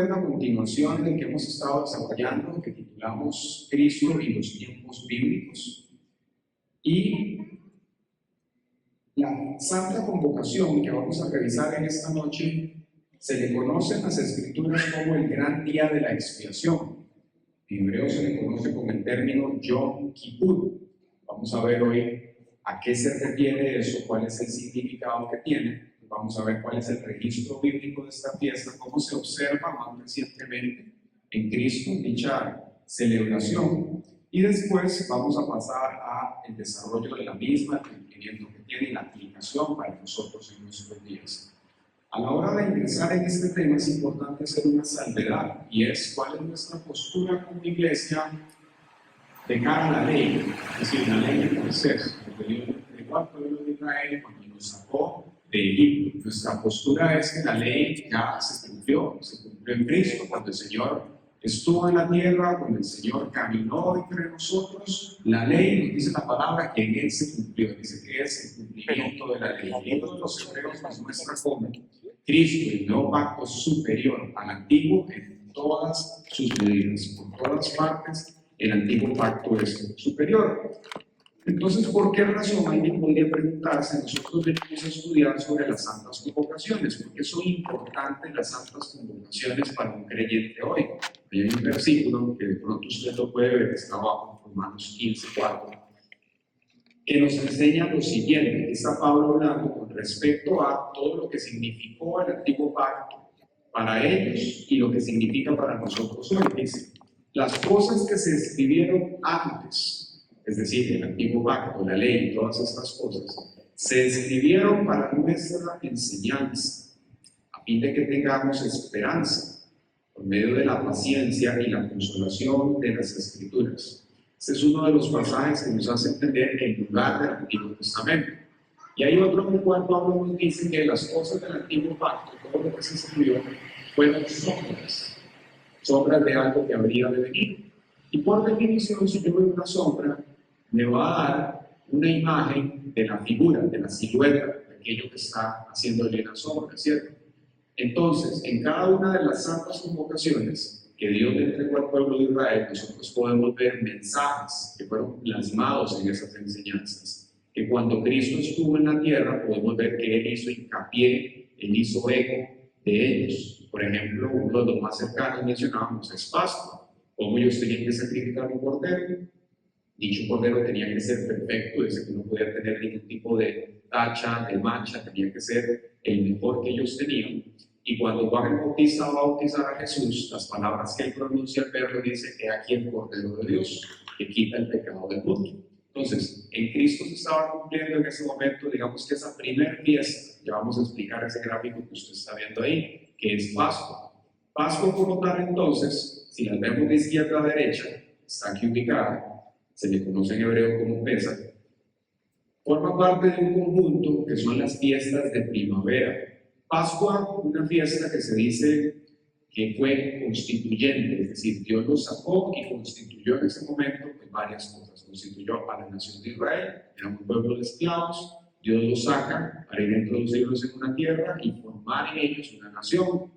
ver una continuación del que hemos estado desarrollando, que titulamos Cristo y los tiempos bíblicos. Y la santa convocación que vamos a revisar en esta noche se le conoce en las Escrituras como el gran día de la expiación. En hebreo se le conoce con el término Yom Kippur. Vamos a ver hoy a qué se refiere eso, cuál es el significado que tiene. Vamos a ver cuál es el registro bíblico de esta fiesta, cómo se observa más recientemente en Cristo dicha celebración. Y después vamos a pasar al desarrollo de la misma, el cumplimiento que tiene y la aplicación para nosotros en nuestros días. A la hora de ingresar en este tema es importante hacer una salvedad, y es cuál es nuestra postura como iglesia de cara a la ley, es decir, la ley de Moisés, el pueblo de Israel cuando nos sacó de Egipto. Nuestra postura es que la ley ya se cumplió en Cristo, cuando el Señor estuvo en la tierra, cuando el Señor caminó entre nosotros. La ley, nos dice la palabra, que en Él se cumplió, dice que es el cumplimiento de la ley. El libro de los Hebreos nos muestra cómo Cristo, el nuevo pacto, superior al antiguo en todas sus medidas, por todas partes. El antiguo pacto es superior. Entonces, ¿por qué razón alguien podría preguntarse? Nosotros venimos a estudiar sobre las santas convocaciones. ¿Por qué son importantes las santas convocaciones para un creyente hoy? Hay un versículo que de pronto usted lo puede ver, está abajo, Romanos 15:4, que nos enseña lo siguiente. Está Pablo hablando con respecto a todo lo que significó el antiguo pacto para ellos y lo que significa para nosotros hoy. Dice: las cosas que se escribieron antes, es decir, el antiguo pacto, la ley y todas estas cosas, se escribieron para nuestra enseñanza, a fin de que tengamos esperanza por medio de la paciencia y la consolación de las Escrituras. Este es uno de los pasajes que nos hace entender el lugar del Antiguo Testamento. Y hay otro en el cual Pablo nos dice que las cosas del antiguo pacto, todo lo que se escribió, fueron sombras de algo que habría de venir. Y por definición, si yo veo una sombra, me va a dar una imagen de la figura, de la silueta, de aquello que está haciéndole la sombra, ¿cierto? Entonces, en cada una de las santas convocaciones que Dios le entregó al pueblo de Israel, nosotros podemos ver mensajes que fueron plasmados en esas enseñanzas. Que cuando Cristo estuvo en la tierra, podemos ver que Él hizo hincapié, Él hizo eco de ellos. Por ejemplo, uno de los más cercanos mencionábamos es Pascua. Como ellos tenían que sacrificar un cordero. Dicho cordero tenía que ser perfecto, es decir, que no podía tener ningún tipo de tacha, de mancha, tenía que ser el mejor que ellos tenían. Y cuando Juan el Bautista va a bautizar a Jesús, las palabras que él pronuncia al verlo dice: he aquí el Cordero de Dios, que quita el pecado del mundo. Entonces, en Cristo se estaba cumpliendo en ese momento, digamos que esa primera fiesta, ya vamos a explicar ese gráfico que usted está viendo ahí, que es Pascua. Pascua, como tal, entonces, si la vemos de izquierda a derecha, está aquí ubicada, se le conoce en hebreo como Pesaj, forma parte de un conjunto que son las fiestas de primavera. Pascua, una fiesta que se dice que fue constituyente, es decir, Dios los sacó y constituyó en ese momento varias cosas. Constituyó a la nación de Israel, era un pueblo de esclavos, Dios los saca para ir a introducirlos en una tierra y formar en ellos una nación.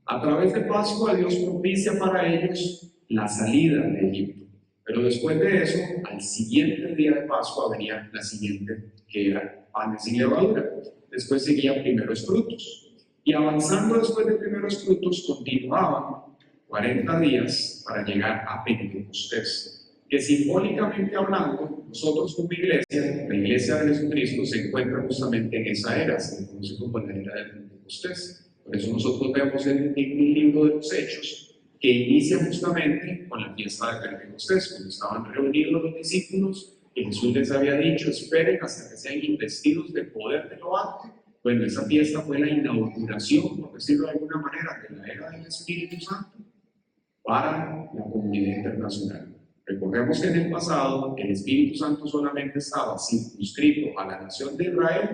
A través de Pascua, Dios propicia para ellos la salida de Egipto. Pero después de eso, al siguiente día de Pascua venía la siguiente, que era panes sin levadura. Después seguían primeros frutos. Y avanzando después de primeros frutos, continuaban 40 días para llegar a Pentecostés. Que simbólicamente hablando, nosotros como iglesia, la iglesia de Jesucristo se encuentra justamente en esa era, se le conoce como la era de Pentecostés. Por eso nosotros vemos en el libro de los Hechos, que inicia justamente con la fiesta de Pentecostés, cuando estaban reunidos los discípulos, que Jesús les había dicho: esperen hasta que sean investidos de poder de lo alto. Bueno, esa fiesta fue la inauguración, por decirlo de alguna manera, de la era del Espíritu Santo para la comunidad internacional. Recordemos que en el pasado el Espíritu Santo solamente estaba circunscrito a la nación de Israel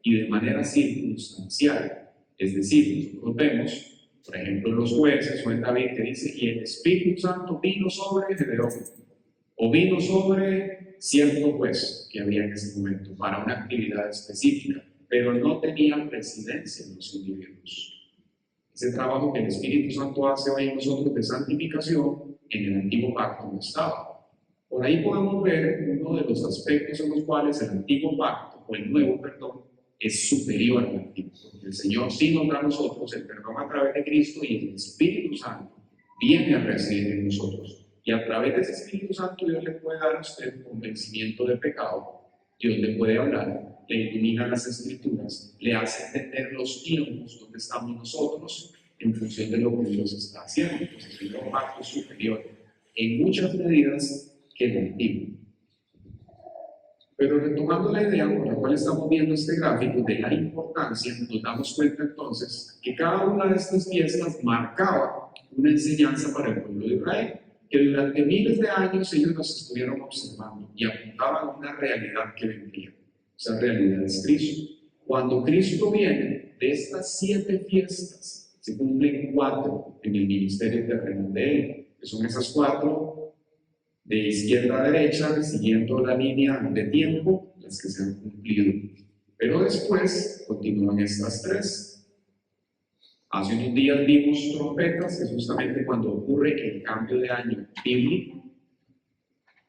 y de manera circunstancial. Es decir, nosotros vemos, por ejemplo, en los Jueces o en David, que dice: y el Espíritu Santo vino sobre Gedeón, o vino sobre cierto juez que había en ese momento para una actividad específica, pero no tenía presidencia en los individuos. Ese trabajo que el Espíritu Santo hace hoy en nosotros de santificación, en el antiguo pacto no estaba. Por ahí podemos ver uno de los aspectos en los cuales el antiguo pacto, o el nuevo perdón, es superior al antiguo. Porque el Señor sí nos da a nosotros el perdón a través de Cristo y el Espíritu Santo viene a residir en nosotros. Y a través de ese Espíritu Santo Dios le puede dar a usted convencimiento de pecado. Dios le puede hablar, le ilumina las Escrituras, le hace entender los tiempos donde estamos nosotros en función de lo que Dios está haciendo. Entonces el nuevo pacto es superior en muchas medidas que el antiguo. Pero retomando la idea por la cual estamos viendo este gráfico de la importancia, nos damos cuenta entonces que cada una de estas fiestas marcaba una enseñanza para el pueblo de Israel, que durante miles de años ellos nos estuvieron observando y apuntaban a una realidad que vendría. Esa realidad es Cristo. Cuando Cristo viene, de estas 7 fiestas, se cumplen 4 en el ministerio terrenal de Él, que son esas 4 de izquierda a derecha, siguiendo la línea de tiempo, las que se han cumplido. Pero después continúan estas 3. Hace unos días vimos trompetas, que es justamente cuando ocurre el cambio de año bíblico.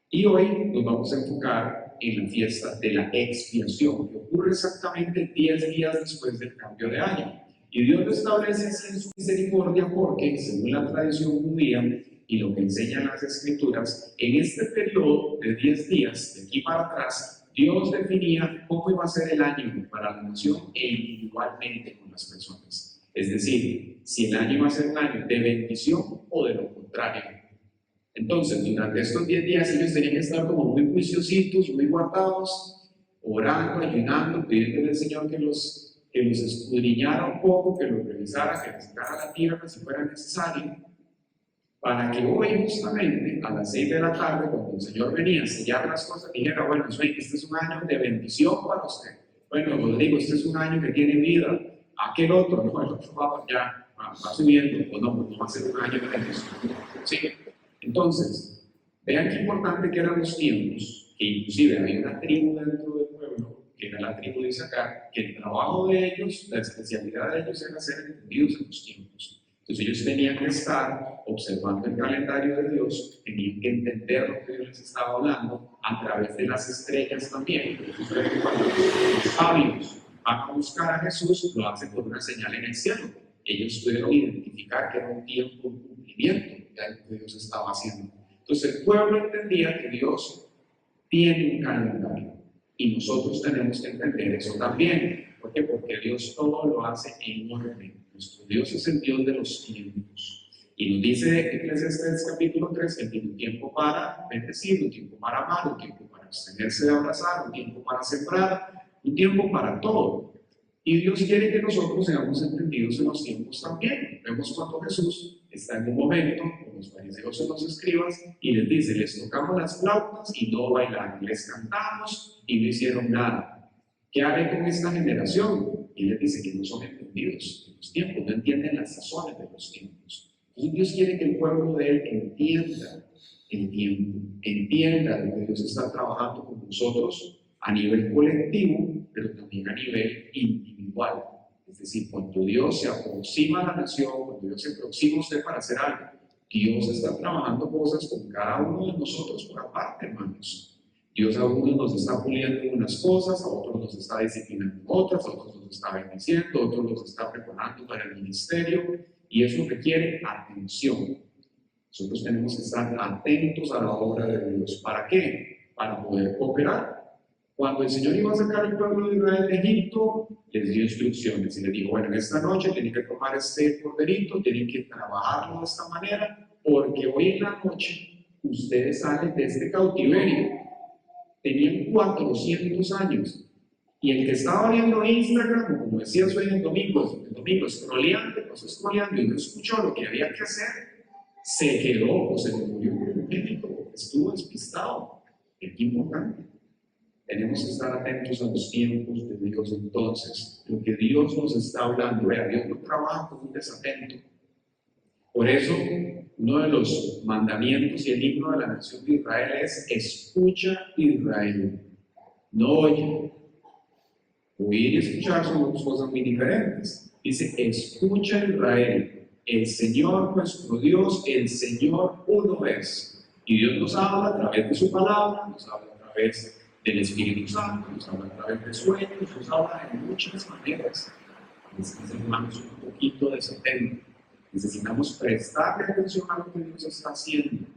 Y hoy nos vamos a enfocar en la fiesta de la expiación, que ocurre exactamente 10 días después del cambio de año. Y Dios lo establece así en su misericordia porque, según la tradición judía y lo que enseñan las Escrituras, en este periodo de 10 días, de aquí para atrás, Dios definía cómo iba a ser el año para la nación e individualmente con las personas. Es decir, si el año iba a ser un año de bendición o de lo contrario. Entonces, durante estos 10 días ellos tenían que estar como muy juiciositos, muy guardados, orando, ayunando, pidiéndole al Señor que los escudriñara un poco, que los revisara, que les sacara la tierra si fuera necesario, para que hoy justamente a las 6 de la tarde, cuando el Señor venía a sellar las cosas, dijera, bueno, este es un año de bendición para usted. Bueno, Rodrigo, este es un año que tiene vida. Aquel otro, no, el otro va subiendo, o no va a ser un año de bendición. ¿Sí? Entonces, vean qué importante que eran los tiempos, que inclusive había una tribu dentro del pueblo, que era la tribu de Isaacar, que el trabajo de ellos, la especialidad de ellos era ser entendidos en los tiempos. Entonces ellos tenían que estar observando el calendario de Dios, tenían que entender lo que Dios les estaba hablando a través de las estrellas también. Entonces, cuando los sabios van a buscar a Jesús, lo hacen por una señal en el cielo. Ellos pudieron identificar que era un tiempo de cumplimiento de lo que Dios estaba haciendo. Entonces el pueblo entendía que Dios tiene un calendario y nosotros tenemos que entender eso también. ¿Por qué? Porque Dios todo lo hace en orden. Nuestro Dios es el Dios de los tiempos. Y nos dice Eclesiastés capítulo 3 que tiene un tiempo para bendecir, un tiempo para amar, un tiempo para abstenerse de abrazar, un tiempo para sembrar, un tiempo para todo. Y Dios quiere que nosotros seamos entendidos en los tiempos también. Vemos cuando Jesús está en un momento con los fariseos y los escribas y les dice, les tocamos las flautas y no bailaron, les cantamos y no hicieron nada. ¿Qué haré con esta generación? Y les dice que no son entendidos en los tiempos, no entienden las sazones de los tiempos. Entonces Dios quiere que el pueblo de Él entienda el tiempo, entienda lo que Dios está trabajando con nosotros a nivel colectivo, pero también a nivel individual. Es decir, cuando Dios se aproxima a la nación, cuando Dios se aproxima a usted para hacer algo, Dios está trabajando cosas con cada uno de nosotros por aparte, hermanos. Dios a unos nos está puliendo en unas cosas, a otros nos está disciplinando en otras, a otros nos está bendiciendo, a otros nos está preparando para el ministerio, y eso requiere atención. Nosotros tenemos que estar atentos a la obra de Dios. ¿Para qué? Para poder cooperar. Cuando el Señor iba a sacar al pueblo de Israel de Egipto, les dio instrucciones y les dijo, bueno, en esta noche tienen que tomar este corderito, tienen que trabajarlo de esta manera, porque hoy en la noche ustedes salen de este cautiverio. Tenían 400 años. Y el que estaba viendo Instagram, como decía hoy en el domingo scrolleando y no escuchó lo que había que hacer, se quedó o se le murió por un médico, estuvo despistado. Es importante. Tenemos que estar atentos a los tiempos de Dios entonces. Lo que Dios nos está hablando, Dios no trabaja con un desatento. Por eso, uno de los mandamientos y el himno de la nación de Israel es: escucha Israel, no oye. Oír y escuchar son dos cosas muy diferentes. Dice, escucha Israel, el Señor nuestro Dios, el Señor uno es. Y Dios nos habla a través de su palabra, nos habla a través del Espíritu Santo, nos habla a través de sueños, nos habla de muchas maneras. Necesitamos, hermanos, un poquito de desatentos. Necesitamos prestarle atención a lo que Dios está haciendo,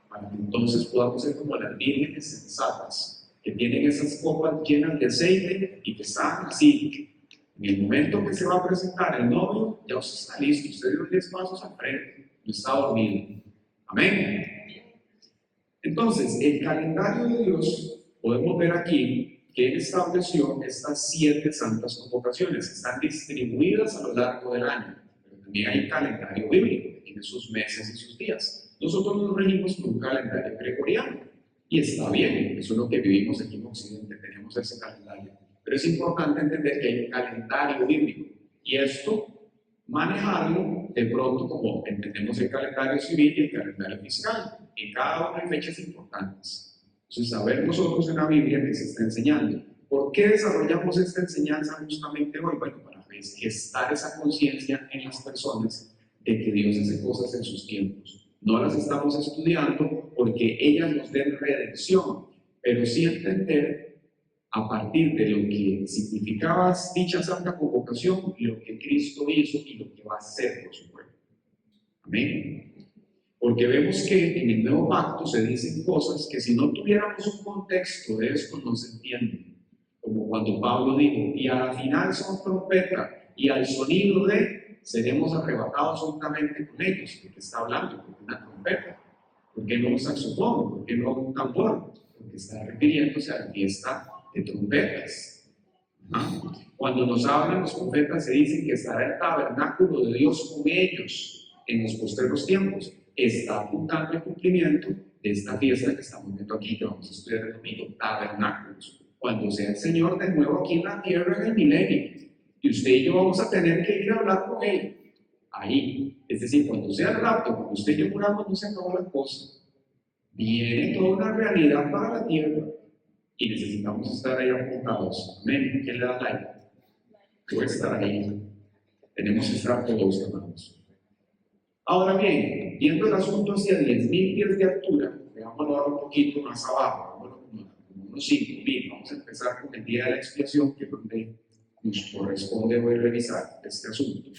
para que entonces podamos ser como las vírgenes sensatas, que tienen esas copas llenas de aceite y que están así. En el momento que se va a presentar el novio, ya usted está listo, usted dio 10 pasos al frente, no está dormido. Amén. Entonces, el calendario de Dios, podemos ver aquí que Él estableció estas 7 santas convocaciones, están distribuidas a lo largo del año, pero también hay un calendario bíblico que tiene sus meses y sus días. Nosotros nos regimos por un calendario gregoriano, y está bien, eso es lo que vivimos aquí en Occidente, tenemos ese calendario. Pero es importante entender que hay un calendario bíblico, y esto, manejarlo de pronto como entendemos el calendario civil y el calendario fiscal. En cada uno hay fechas importantes. Entonces, saber nosotros en la Biblia que se está enseñando. ¿Por qué desarrollamos esta enseñanza justamente hoy? Bueno, para gestar esa conciencia en las personas de que Dios hace cosas en sus tiempos. No las estamos estudiando porque ellas nos den redención, pero sí entender a partir de lo que significaba dicha santa convocación, lo que Cristo hizo y lo que va a hacer por su pueblo. Amén. Porque vemos que en el nuevo pacto se dicen cosas que si no tuviéramos un contexto de esto no se entienden. Como cuando Pablo dijo, y a la final son trompeta, y al sonido de seremos arrebatados juntamente con ellos. ¿De qué está hablando? Porque una trompeta. ¿Por qué no un saxofón? ¿Por qué no un tambor? Porque está refiriéndose a la fiesta de trompetas. Cuando nos hablan los profetas se dicen que estará el tabernáculo de Dios con ellos en los postreros tiempos. Está apuntando el cumplimiento de esta fiesta que estamos viendo aquí, que vamos a estudiar el domingo, tabernáculos. Cuando sea el Señor de nuevo aquí en la tierra en el milenio, y usted y yo vamos a tener que ir a hablar con Él, ahí. Es decir, cuando sea el rapto, cuando usted y yo muramos, no se acabó la cosa. Viene toda una realidad para la tierra, y necesitamos estar ahí apuntados. Amén. ¿Quién le da like? Puede estar ahí. Tenemos que estar todos, hermanos. Ahora bien, viendo el asunto hacia 10.000 pies de altura, veámoslo ahora un poquito más abajo, veámoslo como unos 5.000. Vamos a empezar con el día de la expiación, que es donde nos corresponde hoy revisar este asunto.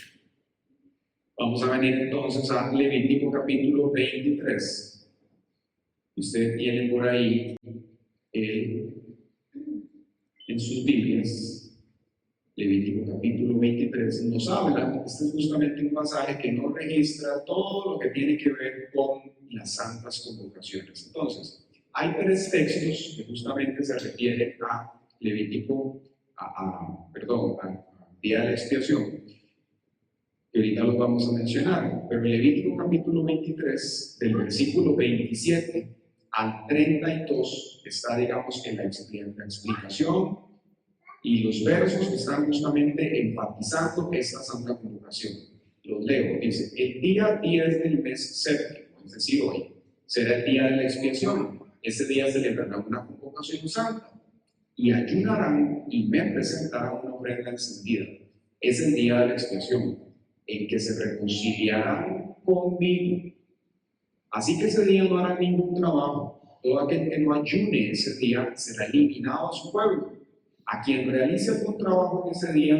Vamos a venir entonces a Levítico capítulo 23. Ustedes tienen por ahí en sus Biblias. Levítico capítulo 23 nos habla, este es justamente un pasaje que nos registra todo lo que tiene que ver con las santas convocaciones. Entonces, hay 3 textos que justamente se refieren a Levítico, al día de la expiación, que ahorita los vamos a mencionar, pero en Levítico capítulo 23, del versículo 27 al 32, está, digamos, en la explicación y los versos que están justamente enfatizando esta santa convocación. Los leo, dice, el día 10 del mes séptimo, es decir, hoy, será el día de la expiación. Ese día celebrarán una convocación santa y ayunarán y me presentarán una ofrenda encendida. Es el día de la expiación, en que se reconciliarán conmigo. Así que ese día no harán ningún trabajo. Todo aquel que no ayune ese día será eliminado a su pueblo. A quien realice algún trabajo en ese día,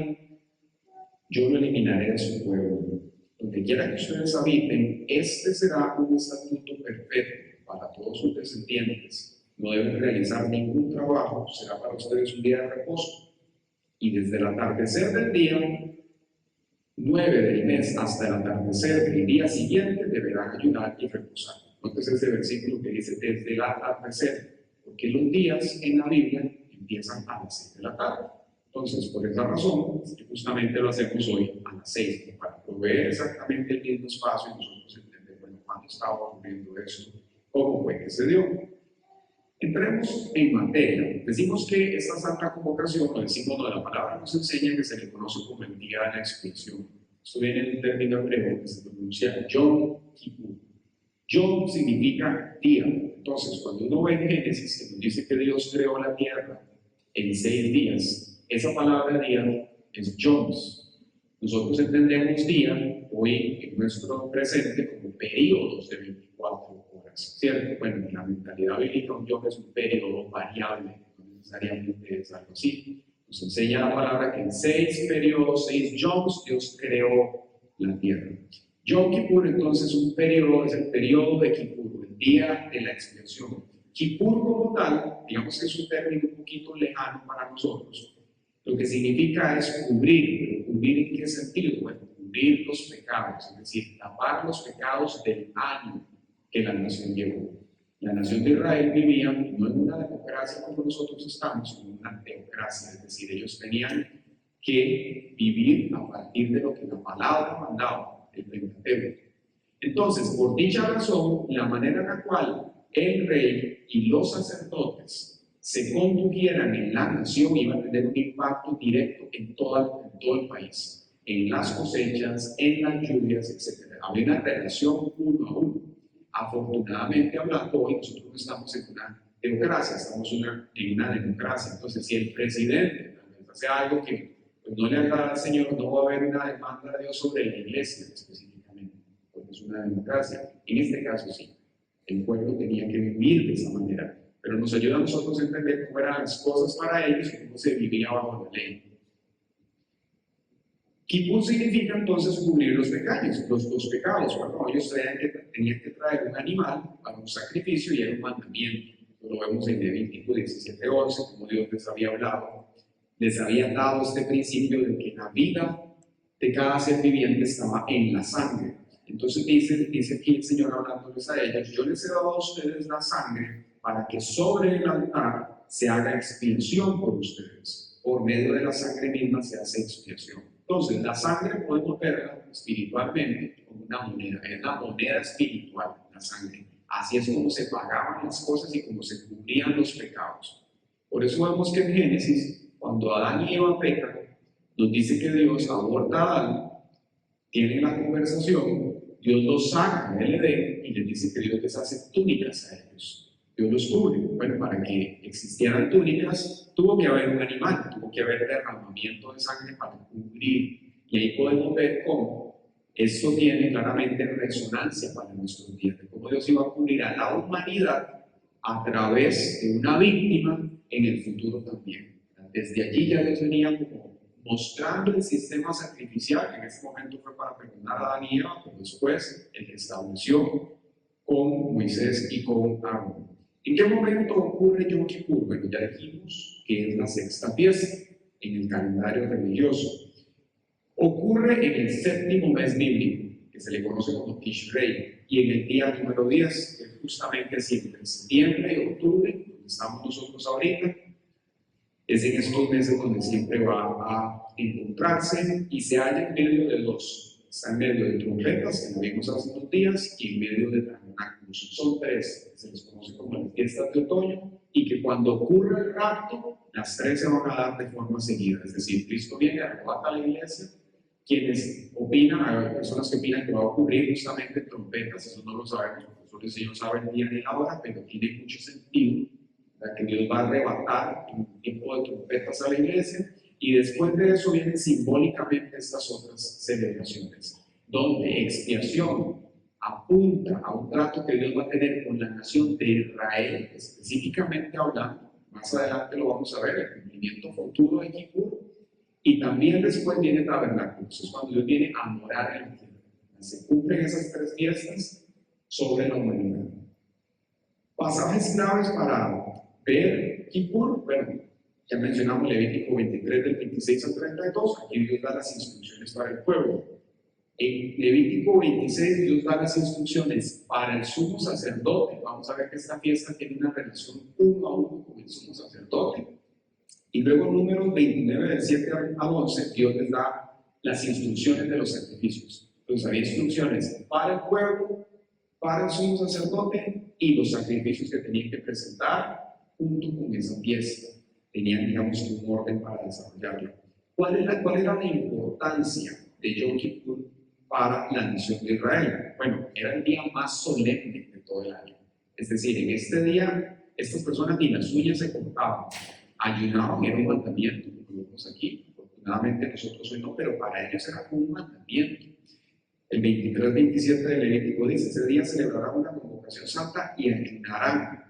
yo lo eliminaré de su pueblo. Donde quiera que ustedes habiten, este será un estatuto perfecto para todos sus descendientes. No deben realizar ningún trabajo, será para ustedes un día de reposo. Y desde el atardecer del día 9 del mes hasta el atardecer del día siguiente deberán ayunar y reposar. Entonces ese versículo que dice desde el atardecer, porque los días en la Biblia empiezan a las 6 de la tarde. Entonces, por esa razón, justamente lo hacemos hoy a las 6, para proveer exactamente el mismo espacio y nosotros entender, bueno, cuándo estaba ocurriendo esto, cómo fue que se dio. Entremos en materia. Decimos que esta santa convocación, o decimos de la palabra, nos enseña que se le conoce como el día de la expiación. Esto viene de un término hebreo que se pronuncia Yom Kippur. Yom significa día. Entonces, cuando uno ve en Génesis que nos dice que Dios creó la tierra en 6 días, esa palabra día es Yoms. Nosotros entendemos día, hoy en nuestro presente, como periodos de 24 horas, ¿cierto? Bueno, en la mentalidad bíblica un yom es un periodo variable, no necesariamente es algo así. Nos enseña la palabra que en 6 periodos, 6 yoms, Dios creó la tierra. Yom Kippur entonces un periodo, es el periodo de Kippur, el día de la expiación. Kippur como tal, digamos que es un término un poquito lejano para nosotros. Lo que significa es cubrir. ¿Cubrir en qué sentido? Bueno, cubrir los pecados, es decir, tapar los pecados del año que la nación llevó. La nación de Israel vivía no en una democracia como nosotros estamos, sino en una teocracia, es decir, ellos tenían que vivir a partir de lo que la palabra mandaba, el Pentateuco. Entonces, por dicha razón, la manera en la cual el rey y los sacerdotes se condujieran en la nación iba a tener un impacto directo en todo el país, en las cosechas, en las lluvias, etc. Había una relación uno a uno. Afortunadamente hablando, hoy nosotros no estamos en una teocracia, estamos en una democracia. Entonces, si el presidente tal vez hace algo que pues, no le agrada al Señor, no va a haber una demanda de Dios sobre la iglesia específicamente, porque es una democracia. En este caso sí, el pueblo tenía que vivir de esa manera. Pero nos ayuda a nosotros a entender cómo eran las cosas para ellos y cómo se vivía bajo la ley. Kippur significa entonces cubrir los pecados, los pecados. Bueno, ellos tenían que traer un animal para un sacrificio y era un mandamiento. Lo vemos en Levítico 17:11, como Dios les había hablado. Les había dado este principio de que la vida de cada ser viviente estaba en la sangre. Entonces dice aquí el Señor hablándoles a ellos: yo les he dado a ustedes la sangre para que sobre el altar se haga expiación por ustedes. Por medio de la sangre misma se hace expiación. Entonces, la sangre podemos verla espiritualmente como una moneda. Es la moneda espiritual, la sangre. Así es como se pagaban las cosas y como se cubrían los pecados. Por eso vemos que en Génesis, cuando Adán y Eva pecan, nos dice que Dios aborta a Adán, tienen la conversación, Dios los saca del Edén y les dice que Dios les hace túnicas a ellos. Dios los cubre. Bueno, para que existieran túnicas, tuvo que haber un animal, tuvo que haber derramamiento de sangre para cubrir. Y ahí podemos ver cómo esto tiene claramente resonancia para nuestros días, de cómo Dios iba a cubrir a la humanidad a través de una víctima en el futuro también. Desde allí ya Dios venía como mostrando el sistema sacrificial, que en este momento fue para perdonar a Adán y Eva, pero después el que estableció con Moisés y con Aarón. ¿En qué momento ocurre Yom Kippur? Bueno, ya dijimos que es la sexta fiesta en el calendario religioso. Ocurre en el séptimo mes bíblico, que se le conoce como Tishrei, y en el día número 10, que es justamente entre septiembre y octubre, donde estamos nosotros ahorita. Es en estos meses donde siempre va a encontrarse y se halla en medio de dos. Está en medio de trompetas, que lo vimos hace unos días, y en medio de tabernáculos. Son 3, se les conoce como las fiestas de otoño, y que cuando ocurre el rapto, las 3 se van a dar de forma seguida. Es decir, Cristo viene, arrebata a la iglesia. Quienes opinan, hay personas que opinan que va a ocurrir justamente trompetas, eso no lo sabemos, los profesores ellos saben el día ni la hora, pero tiene mucho sentido, que Dios va a arrebatar en un tiempo de trompetas a la iglesia, y después de eso vienen simbólicamente estas otras celebraciones, donde expiación apunta a un trato que Dios va a tener con la nación de Israel, específicamente hablando. Más adelante lo vamos a ver, el cumplimiento futuro de Kippur, y también después viene tabernáculos, es cuando Dios viene a morar en la tierra. Se cumplen esas 3 fiestas sobre la humanidad. Pasajes claves para ver Kippur, bueno, ya mencionamos Levítico 23 del 26 al 32, aquí Dios da las instrucciones para el pueblo. En Levítico 26 Dios da las instrucciones para el sumo sacerdote. Vamos a ver que esta fiesta tiene una relación uno a uno con el sumo sacerdote. Y luego en Números 29 del 7 al 11 Dios les da las instrucciones de los sacrificios. Entonces había instrucciones para el pueblo, para el sumo sacerdote y los sacrificios que tenían que presentar junto con esa fiesta. Tenían, digamos, un orden para desarrollarlo. ¿Cuál era la importancia de Yom Kippur para la nación de Israel? Bueno, era el día más solemne de todo el año. Es decir, en este día, estas personas ni las uñas se cortaban, ayunaban, era un mandamiento, como vemos aquí. Afortunadamente nosotros hoy no, pero para ellos era como un mandamiento. El 23-27 de Levítico dice: ese día celebrarán una convocación santa y ayunarán.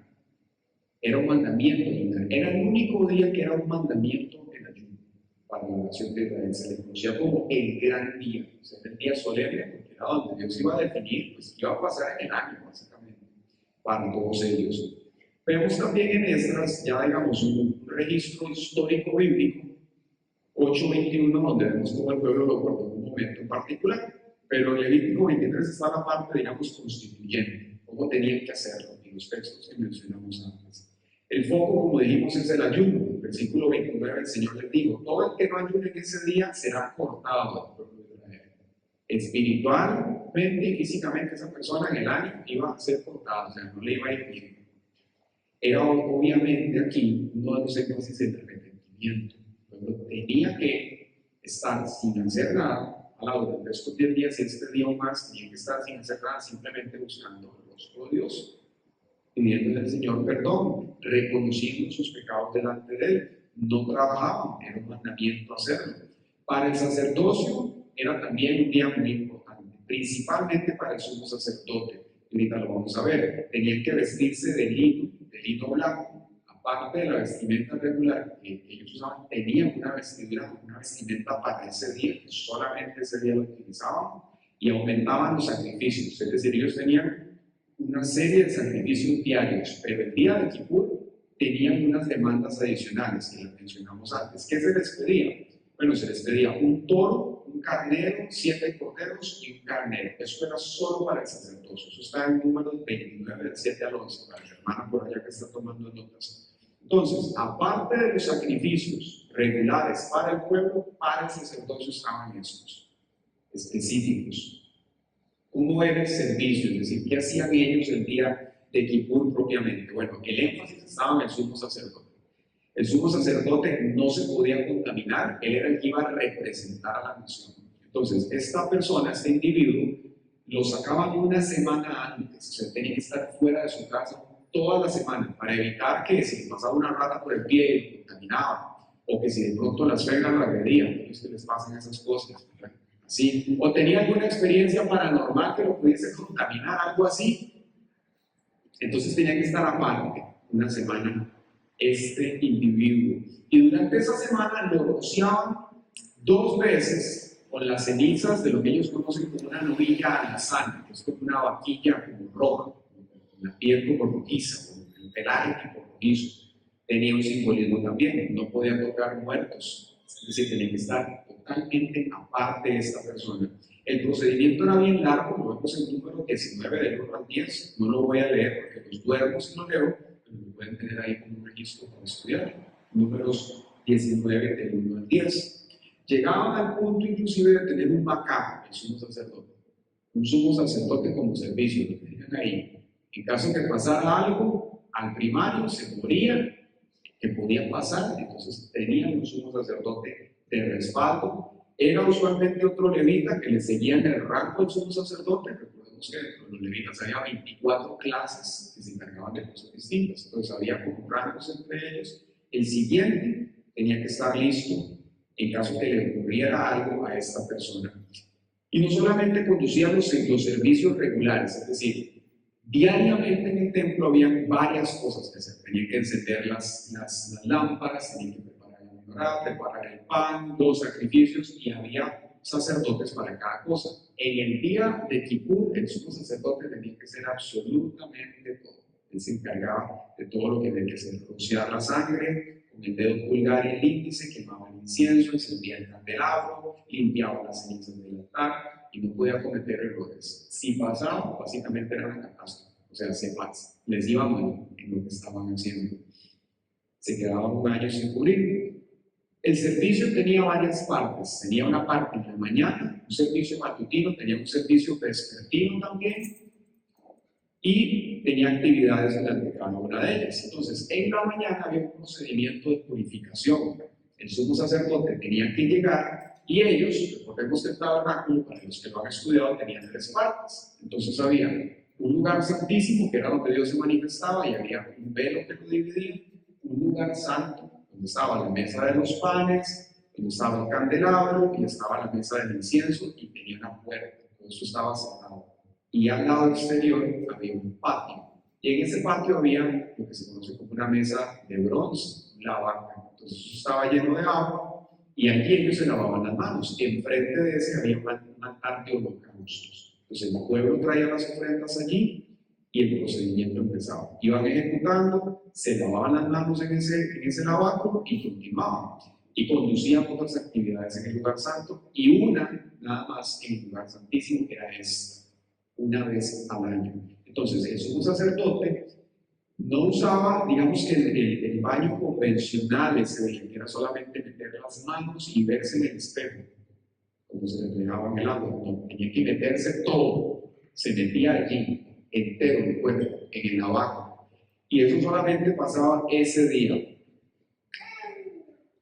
Era un mandamiento ayunar. Era el único día que era un mandamiento el ayuno para la nación de Israel. Se le conocía como el gran día, o sea, el día solemne, porque era donde Dios iba a definir pues, qué iba a pasar en el año, básicamente, para todos ellos. Vemos también en Esdras, ya digamos, un registro histórico bíblico, 8:21, donde vemos cómo el pueblo lo guardó en un momento en particular. Pero en Levítico 23 está la parte, digamos, constituyente, cómo tenían que hacerlo, en los textos que mencionamos antes. El foco, como dijimos, es el ayuno. En el versículo 29 el Señor les dijo: todo el que no ayune en ese día será cortado del pueblo de Israel. Espiritualmente y físicamente esa persona en el año iba a ser cortada, o sea, no le iba a ir bien. Era obviamente aquí uno de los énfasis del arrepentimiento. Tenía que estar sin hacer nada a la hora de estos 10 días y este día o más, tenía que estar sin hacer nada, simplemente buscando el rostro de Dios, pidiéndole al Señor perdón, reconociendo sus pecados delante de Él. No trabajaban, era un mandamiento hacerlo. Para el sacerdocio era también un día muy importante, principalmente para el sumo sacerdote. Ahorita lo vamos a ver. Tenían que vestirse de lino blanco. Aparte de la vestimenta regular que ellos usaban, tenían una vestimenta para ese día, que solamente ese día lo utilizaban, y aumentaban los sacrificios. Es decir, ellos tenían una serie de sacrificios diarios, pero el día de Kippur tenían unas demandas adicionales que las mencionamos antes. ¿Qué se les pedía? Bueno, se les pedía un toro, un carnero, 7 corderos y un carnero. Eso era solo para el sacerdocio. Eso está en números 29, del 7 al 11, para la hermana por allá que está tomando notas. Entonces, aparte de los sacrificios regulares para el pueblo, para el sacerdocio estaban estos específicos. ¿Cómo era el servicio? Es decir, ¿qué hacían ellos el día de Kippur propiamente? Bueno, el énfasis estaba en el sumo sacerdote. El sumo sacerdote no se podía contaminar, él era el que iba a representar a la nación. Entonces, esta persona, este individuo, lo sacaban una semana antes, o sea, tenía que estar fuera de su casa toda la semana para evitar que si pasaba una rata por el pie y lo contaminaba, o que si de pronto las suegras lo agredían, es que les pasan esas cosas, ¿verdad? Así, o tenía alguna experiencia paranormal que lo pudiese contaminar, algo así, entonces tenía que estar aparte una semana este individuo, y durante esa semana lo rociaban 2 veces con las cenizas de lo que ellos conocen como una novilla alazán, que es como una vaquilla como roja, la piel como rojiza, el pelaje tipo rojizo. Tenía un simbolismo también, no podía tocar muertos, es decir, tenía que estar totalmente aparte de esta persona. El procedimiento era bien largo, lo vemos en número 19 del 1 al 10, no lo voy a leer porque los duermo si lo leo, pero lo pueden tener ahí como un registro para estudiar. Números 19 del 1 al 10. Llegaban al punto inclusive de tener un backup, el sumo sacerdote. Un sumo sacerdote como servicio, lo tenían ahí. En caso que pasara algo, al primario se moría, que podía pasar, entonces tenían un sumo sacerdote de respaldo. Era usualmente otro levita que le seguía en el rango del sumo sacerdote. Recordemos que dentro de los levitas había 24 clases que se encargaban de cosas distintas, entonces había como rangos entre ellos. El siguiente tenía que estar listo en caso que le ocurriera algo a esta persona. Y no solamente conducía los servicios regulares, es decir, diariamente en el templo había varias cosas que hacer. Tenían que encender las lámparas, tenían que preparar la menorá, preparar el pan, 2 sacrificios, y había sacerdotes para cada cosa. En el día de Kippur, el sumo sacerdote tenía que hacer absolutamente todo. Él se encargaba de todo lo que tenía que hacer: rociar la sangre con el dedo pulgar y el índice, quemaba el incienso, encendía el candelabro, limpiaba las cenizas del altar, y no podía cometer errores. Si pasaba, básicamente era una catástrofe, o sea, les iba mal en lo que estaban haciendo. Se quedaban un año sin cubrir. El servicio tenía varias partes. Tenía una parte en la mañana, un servicio matutino, tenía un servicio vespertino también, y tenía actividades durante cada una de ellas. Entonces, en la mañana había un procedimiento de purificación. El sumo sacerdote tenía que llegar, y ellos, recordemos que el tabernáculo, para los que lo han estudiado, tenían 3 partes. Entonces había un lugar santísimo, que era donde Dios se manifestaba, y había un velo que lo dividía, un lugar santo, donde estaba la mesa de los panes, Estaba el candelabro y estaba la mesa del incienso y tenía una puerta. Todo eso estaba cerrado. Y al lado exterior había un patio. Y en ese patio había lo que se conoce como una mesa de bronce, un lavacro. Entonces eso estaba lleno de agua y allí ellos se lavaban las manos. Y enfrente de ese había un altar de holocaustos. Entonces el pueblo traía las ofrendas allí y el procedimiento empezaba. Iban ejecutando, se lavaban las manos en ese lavacro y continuaban. Y conducían otras actividades en el lugar santo y una nada más en el lugar santísimo, que era esta, una vez al año. Entonces el sumo sacerdote no usaba, digamos que el baño convencional ese, que era solamente meter las manos y verse en el espejo, como se reflejaba en el agua. No, tenía que meterse todo, se metía allí, entero el cuerpo, en el lavacro. Y eso solamente pasaba ese día.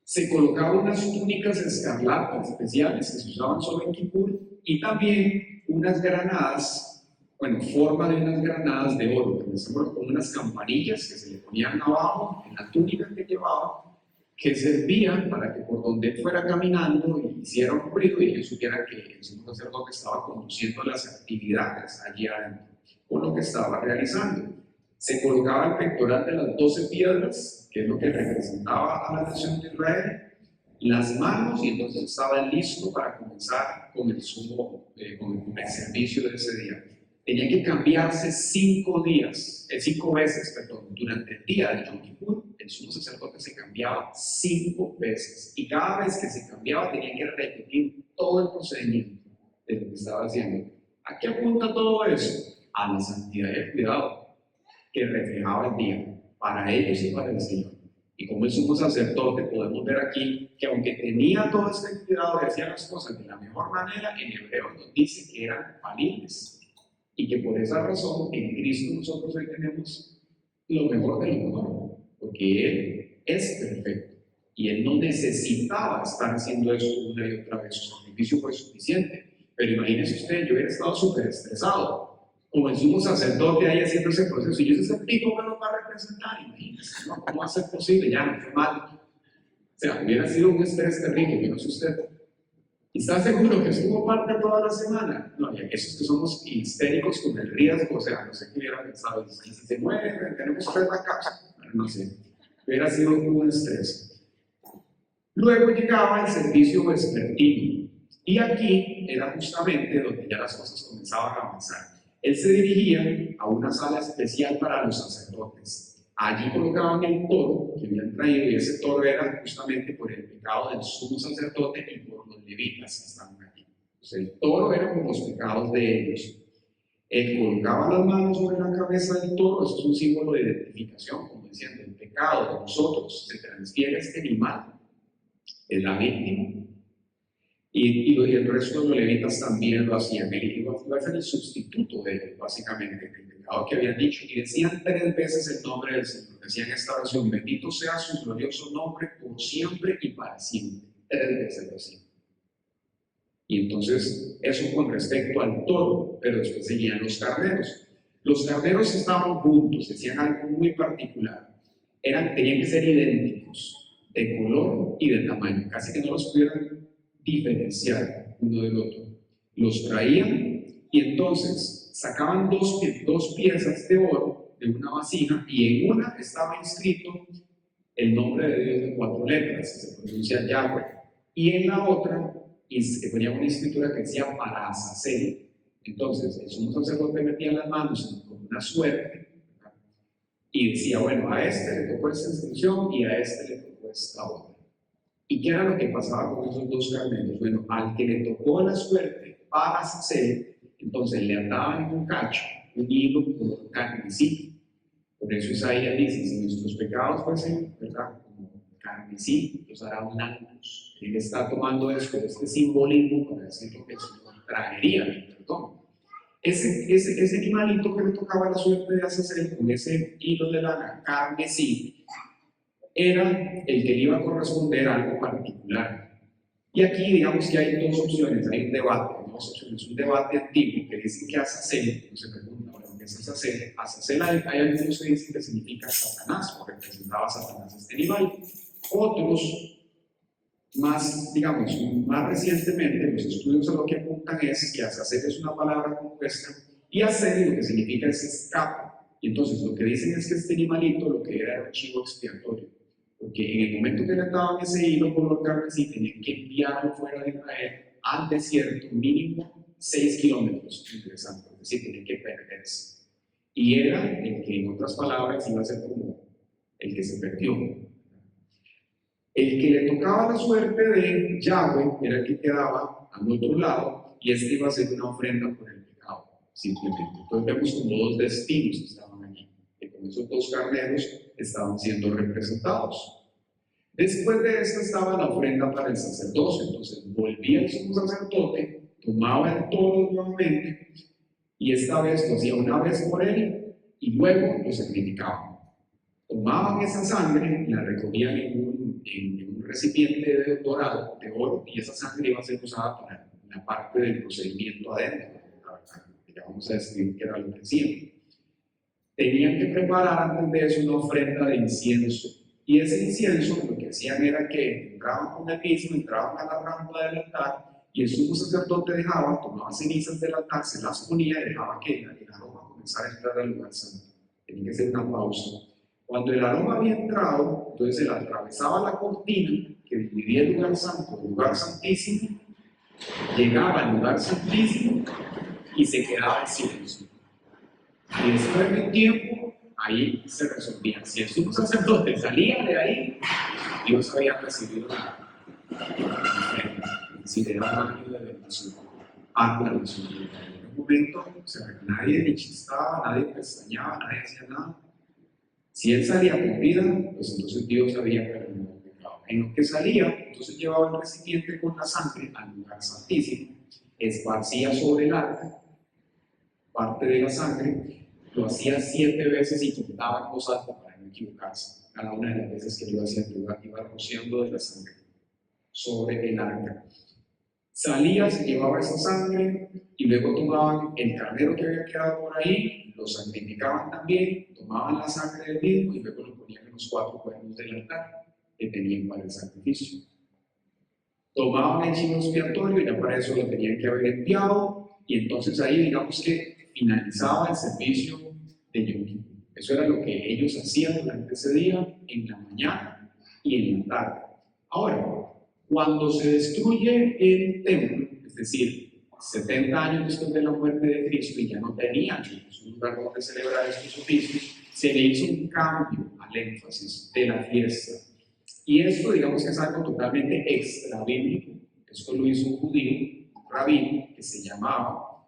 Se colocaban unas túnicas escarlatas especiales que se usaban solo en Kippur y también unas granadas, bueno, forma de unas granadas de oro, con unas campanillas que se le ponían abajo en la túnica que llevaba, que servían para que por donde él fuera caminando y hiciera un ruido y ellos supieran que el sumo sacerdote estaba conduciendo las actividades allí adentro con lo que estaba realizando. Se colocaba el pectoral de las 12 piedras, que es lo que representaba a la nación de Israel, las manos, y entonces estaba listo para comenzar con el servicio de ese día. Tenía que cambiarse 5 veces, durante el día de Yom Kippur. El sumo sacerdote se cambiaba 5 veces, y cada vez que se cambiaba tenía que repetir todo el procedimiento de lo que estaba haciendo. ¿A qué apunta todo eso? A la santidad y el cuidado que reflejaba el día, para ellos y para el Señor. Y como el sumo sacerdote, podemos ver aquí que aunque tenía todo este cuidado y hacía las cosas de la mejor manera, en hebreo nos dice que eran falibles, y que por esa razón en Cristo nosotros hoy tenemos lo mejor de lo mejor, porque Él es perfecto, y Él no necesitaba estar haciendo eso una y otra vez. Su sacrificio fue suficiente. Pero imagínese usted, yo hubiera estado súper estresado, como el sumo sacerdote ahí haciendo ese proceso, y ese pico me lo va a representar, imagínese, ¿no? ¿Cómo va a ser posible? Ya no fue mal. O sea, hubiera sido un estrés terrible, que no sé usted. ¿Y está seguro que estuvo parte toda la semana? No, y esos que somos histéricos con el riesgo, o sea, no sé qué hubiera pensado, y si se muere, tenemos que ver la casa. Bueno, no sé, hubiera sido un estrés. Luego llegaba el servicio vespertino, y aquí era justamente donde ya las cosas comenzaban a avanzar. Él se dirigía a una sala especial para los sacerdotes. Allí colocaban el toro que habían traído, y ese toro era justamente por el pecado del sumo sacerdote y por los levitas que estaban aquí. Entonces, el toro era por los pecados de ellos. Él colocaba las manos sobre la cabeza del toro. Eso es un símbolo de identificación, como diciendo, el pecado de nosotros se transfiere a este animal, es la víctima. Y el resto de los levitas también lo hacían. Él iba a ser el sustituto de ellos, básicamente, el pecado que habían dicho. Y decían 3 veces el nombre del Señor. Decían esta oración: bendito sea su glorioso nombre por siempre y para siempre. 3 veces lo hacían. Y entonces, eso con respecto al toro, pero después seguían los carneros. Los carneros estaban juntos, decían algo muy particular. Tenían que ser idénticos, de color y de tamaño. Casi que no los pudieran diferenciar uno del otro. Los traían y entonces sacaban dos piezas de oro de una vasija, y en una estaba inscrito el nombre de Dios de 4 letras, que se pronuncia Yahweh, y en la otra ponía una escritura que decía para Azazel. Entonces el sumo sacerdote metía las manos con una suerte y decía, bueno, a este le tocó esta inscripción y a este le tocó esta otra. ¿Y qué era lo que pasaba con esos 2 carneros? Bueno, al que le tocó la suerte para hacer, entonces le ataban en un cacho, un hilo color carmesí. Por eso Isaías dice: si nuestros pecados fuesen, ¿verdad?, como carmesí, los hará blancos. Él está tomando esto, este simbolismo, para decir lo que el Señor traería el perdón. Ese animalito que le tocaba la suerte de hacer con ese hilo de lana carmesí, era el que le iba a corresponder a algo particular. Y aquí digamos que hay 2 opciones, hay un debate, 2 opciones, un debate antiguo que dicen que Azazel, no se pregunta, bueno, ¿qué es Azazel? Azazel hay algunos que dicen que significa Satanás, o representaba a Satanás este animal. Otros Más, digamos, más recientemente, los estudios a lo que apuntan es que hacer es una palabra compuesta y hacer lo que significa es escapa. Y entonces lo que dicen es que este animalito lo que era un chivo expiatorio, porque en el momento que le ataban ese hilo color carmesí, tenían que enviarlo fuera de Israel al desierto, mínimo 6 kilómetros, interesante, es decir, tenían que perderse. Y era el que, en otras palabras, iba a ser como el que se perdió. El que le tocaba la suerte de Yahweh era el que quedaba al otro lado y este iba a ser una ofrenda por el pecado, simplemente. Entonces vemos como dos destinos que estaban allí, que con esos dos carneros estaban siendo representados. Después de esto estaba la ofrenda para el sacerdocio, entonces volvía el sumo sacerdote, tomaba el toro nuevamente y esta vez lo hacía una vez por él y luego lo sacrificaba. Tomaban esa sangre y la recogían en un recipiente de dorado, de oro, y esa sangre iba a ser usada para la parte del procedimiento adentro, que ya vamos a describir qué era lo que hacían. Tenían que preparar antes de eso una ofrenda de incienso, y ese incienso lo que hacían era que entraban con el mismo, entraban a la rampa del altar, y el sumo sacerdote tomaba cenizas del altar, se las ponía y dejaba que el aroma comenzara a entrar al lugar santo. Tenía que ser una pausa. Cuando el aroma había entrado, entonces él atravesaba la cortina que dividía el lugar santo del lugar santísimo, llegaba al lugar santísimo y se quedaba en silencio. Y después de un tiempo, ahí se resolvía. Si el sumo sacerdote salía de ahí, Dios había recibido la ofrenda. Si le daba año de bendición, habla de su vida. En un momento, o sea, nadie le chistaba, nadie pestañaba, nadie hacía nada. Si él salía con vida, pues entonces Dios había perdonado el pecado. En lo que salía, entonces llevaba el recipiente con la sangre al lugar santísimo, esparcía sobre el arca parte de la sangre, lo hacía 7 veces y contaba en voz alta para no equivocarse. Cada una de las veces que lo iba haciendo, iba rociando de la sangre sobre el arca. Salía, se llevaba esa sangre y luego tomaban el carnero que había quedado por ahí, lo sacrificaban también, tomaban la sangre del mismo y luego lo ponían en los 4 cuernos del altar que tenían para el sacrificio. Tomaban el chivo expiatorio, ya para eso lo tenían que haber enviado, y entonces ahí digamos que finalizaba el servicio de Yom Kippur. Eso era lo que ellos hacían durante ese día, en la mañana y en la tarde. Ahora, cuando se destruye el templo, es decir, 70 años después de la muerte de Cristo y ya no tenían un lugar donde celebrar estos oficios, se le hizo un cambio al énfasis de la fiesta. Y esto, digamos que es algo totalmente extra bíblico. Esto lo hizo un judío, un rabino, que se llamaba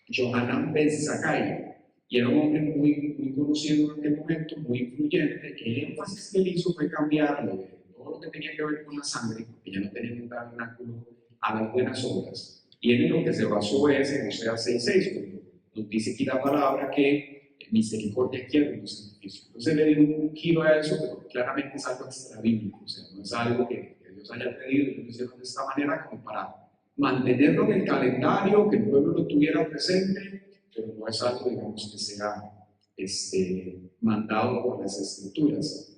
Yohanan ben Zakkai, y era un hombre muy conocido en aquel momento, muy influyente. El énfasis que él hizo fue cambiarlo de todo lo que tenía que ver con la sangre, porque ya no tenía un tabernáculo, a las buenas obras. Y él en lo que se basó es en Oseas 6:6, cuando nos dice aquí la palabra que misericordia quiere en los sacrificios. Entonces le dio un giro a eso, pero claramente es algo extra bíblico, o sea, no es algo que Dios haya pedido y lo hicieron de esta manera como para mantenerlo en el calendario, que el pueblo lo tuviera presente, pero no es algo, digamos, que sea mandado por las escrituras.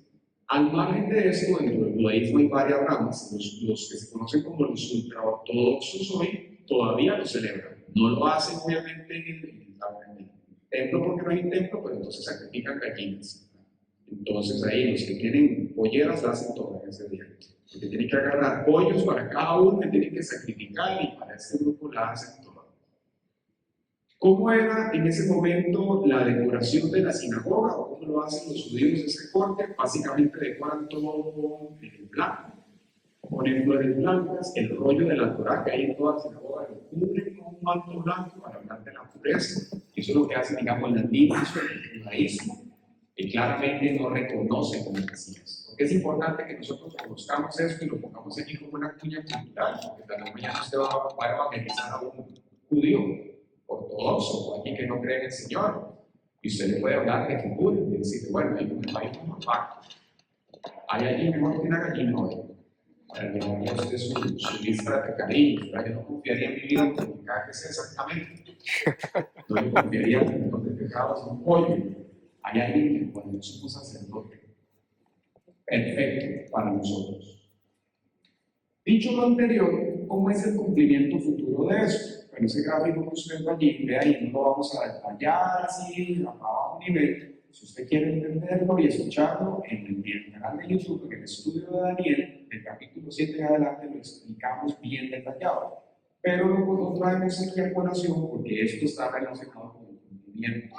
Al margen de esto, dentro del judaísmo hay varias ramas. Los que se conocen como los ultraortodoxos hoy todavía lo celebran. No lo hacen, obviamente, en el templo porque no hay templo, pero entonces sacrifican gallinas. Entonces ahí los que tienen polleras la hacen todo en ese día. Porque tienen que agarrar pollos para cada uno que tienen que sacrificar y para este grupo la hacen todo. ¿Cómo era en ese momento la decoración de la sinagoga? ¿O cómo lo hacen los judíos de ese corte? Básicamente decoran todo en blanco. Ponen flores blancas, el rollo de la Torá que hay en toda la sinagoga lo cubren con un manto blanco para hablar de la pureza. Eso es lo que hace, digamos, el antiguo judaísmo, que claramente no reconoce como Mesías. Porque es importante que nosotros conozcamos esto y lo pongamos aquí como una cuña cultural, porque tal vez mañana usted va a evangelizar a un judío ortodoxo o alguien que no cree en el Señor, y usted le puede hablar de Kippur y decirle, bueno, hay un pacto, hay alguien mejor que una gallina hoy, para que no usted su lista de cariño. Yo no confiaría en mi vida porque mi caja es exactamente, no le confiaría en los pecados un pollo. Hay alguien que cuando somos sacerdote, perfecto para nosotros. Dicho lo anterior, ¿cómo es el cumplimiento futuro de esto? Bueno, ese gráfico que usted ve allí, ve ahí, no lo vamos a detallar así a bajo nivel. Si usted quiere entenderlo y escucharlo, en el canal de YouTube, en el estudio de Daniel, del capítulo 7 en adelante, lo explicamos bien detallado. Pero lo traemos aquí a colación porque esto está relacionado con el cumplimiento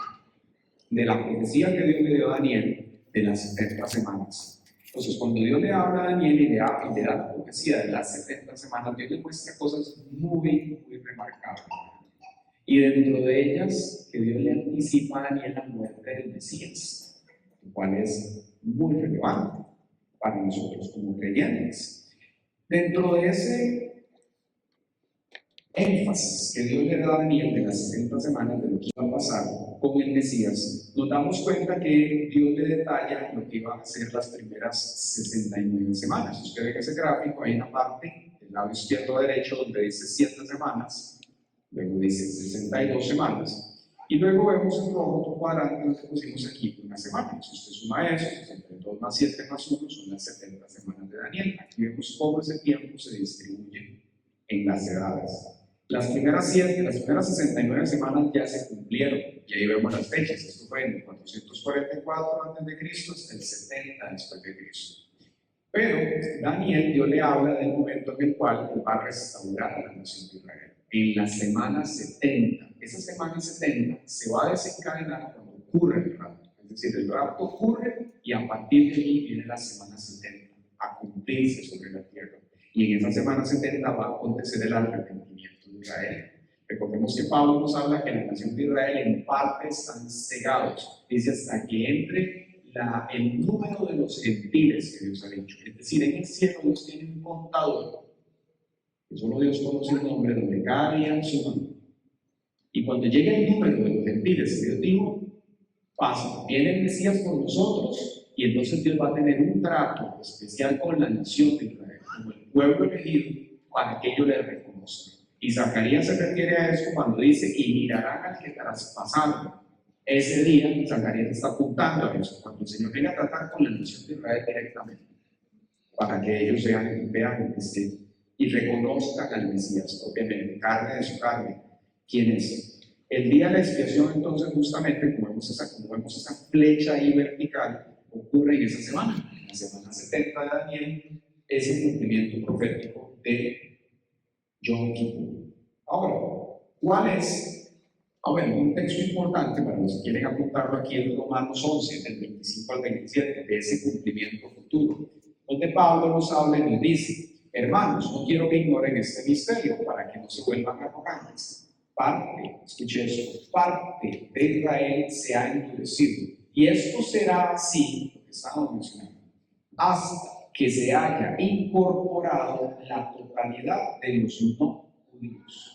de la profecía que Dios le dio a Daniel de las 70 semanas. Entonces, cuando Dios le habla a Daniel y le da la profecía de las 70 semanas, Dios le muestra cosas muy remarcables. Y dentro de ellas, que Dios le anticipa a Daniel la muerte del Mesías, lo cual es muy relevante para nosotros como creyentes. Dentro de ese énfasis que Dios le da a Daniel de las 60 semanas de lo que iba a pasar con el Mesías, nos damos cuenta que Dios le detalla lo que iban a ser las primeras 69 semanas. Usted ve que ese gráfico, hay una parte del lado izquierdo derecho donde dice 7 semanas, luego dice 62 semanas, y luego vemos en rojo otro cuadrante donde pusimos aquí una semana. Si usted suma eso, 62 más 7 más 1 son las 70 semanas de Daniel. Aquí vemos cómo ese tiempo se distribuye en las edades. Las primeras 69 semanas ya se cumplieron, y ahí vemos las fechas. Esto fue en el 444 a.C. hasta el 70 después de Cristo. Pero Daniel, Dios le habla del momento en el cual él va a restaurar la nación de Israel. En la semana 70, esa semana 70 se va a desencadenar cuando ocurre el rapto. Es decir, el rapto ocurre y a partir de ahí viene la semana 70 a cumplirse sobre la tierra. Y en esa semana 70 va a acontecer el arrepentimiento de Israel. Recordemos que Pablo nos habla que la nación de Israel en parte están cegados. Dice hasta que entre el número de los gentiles que Dios ha dicho. Es decir, en el cielo Dios tiene un contador, que solo Dios conoce el nombre, donde cada día su nombre. Y cuando llegue el número de los gentiles que Dios dijo, pasa, viene el Mesías por nosotros, y entonces Dios va a tener un trato especial con la nación de Israel, como el pueblo elegido, para que ellos le reconozcan. Y Zacarías se refiere a eso cuando dice, y mirarán al que traspasaron. Ese día, Zacarías está apuntando a eso, cuando el Señor viene a tratar con la nación de Israel directamente, para que ellos vean y reconozcan al Mesías, obviamente, carne de su carne. ¿Quién es? El día de la expiación, entonces, justamente, como vemos esa flecha ahí vertical, ocurre en esa semana, en la semana 70 de Daniel, es el cumplimiento profético de Yom Kippur. Ahora, ¿cuál es? Bueno, un texto importante para los que quieren apuntarlo aquí es Romanos 11, del 25 al 27, de ese cumplimiento futuro, donde Pablo nos habla y nos dice: hermanos, no quiero que ignoren este misterio para que no se vuelvan arrogantes. Escuche eso, parte de Israel se ha endurecido, y esto será así, lo que estamos mencionando, hasta que se haya incorporado la totalidad de los no judíos.